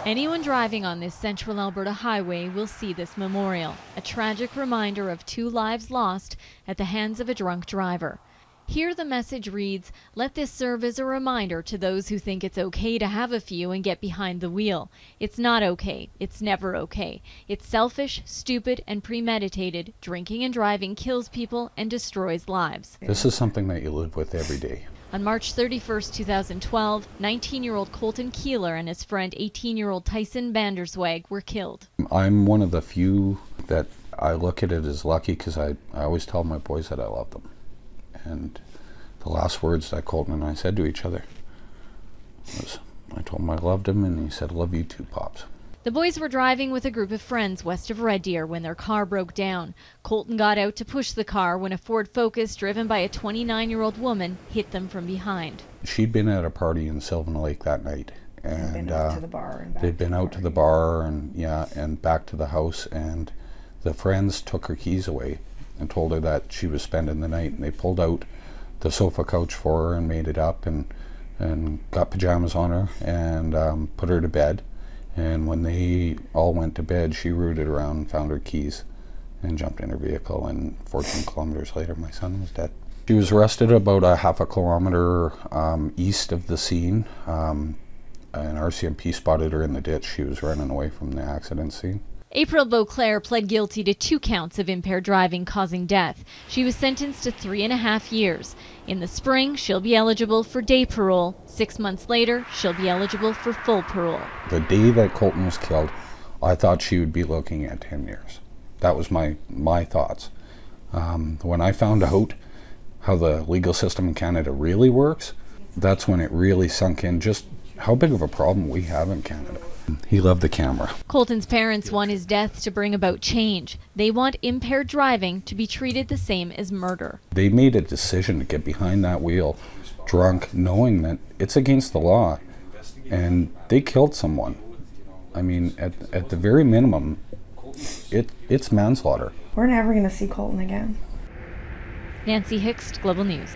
Anyone driving on this central Alberta highway will see this memorial, a tragic reminder of 2 lives lost at the hands of a drunk driver. Here the message reads, "Let this serve as a reminder to those who think it's okay to have a few and get behind the wheel. It's not okay. It's never okay. It's selfish, stupid, and premeditated. Drinking and driving kills people and destroys lives." This is something that you live with every day. On March 31st, 2012, 19-year-old Colton Keeler and his friend 18-year-old Tyson Banderswag were killed. I'm one of the few that I look at it as lucky because I always tell my boys that I love them. And the last words that Colton and I said to each other was, I told him I loved him, and he said, "Love you too, Pops." The boys were driving with a group of friends west of Red Deer when their car broke down. Colton got out to push the car when a Ford Focus driven by a 29-year-old woman hit them from behind. She'd been at a party in Sylvan Lake that night, and they'd been out to the bar and back they'd been out to the bar and back to the house, and the friends took her keys away and told her that she was spending the night, and they pulled out the sofa couch for her and made it up and got pajamas on her and put her to bed. And when they all went to bed, she rooted around, found her keys, and jumped in her vehicle, and 14 kilometers later my son was dead. She was arrested about a half a kilometer east of the scene. An RCMP spotted her in the ditch. She was running away from the accident scene. April Beauclair pled guilty to 2 counts of impaired driving causing death. She was sentenced to 3.5 years. In the spring, she'll be eligible for day parole. 6 months later, she'll be eligible for full parole. The day that Colton was killed, I thought she would be looking at 10 years. That was my thoughts. When I found out how the legal system in Canada really works, that's when it really sunk in just how big of a problem we have in Canada. He loved the camera. Colton's parents want his death to bring about change. They want impaired driving to be treated the same as murder. They made a decision to get behind that wheel drunk, knowing that it's against the law, and they killed someone. I mean, at the very minimum, it's manslaughter. We're never going to see Colton again. Nancy Hixt, Global News.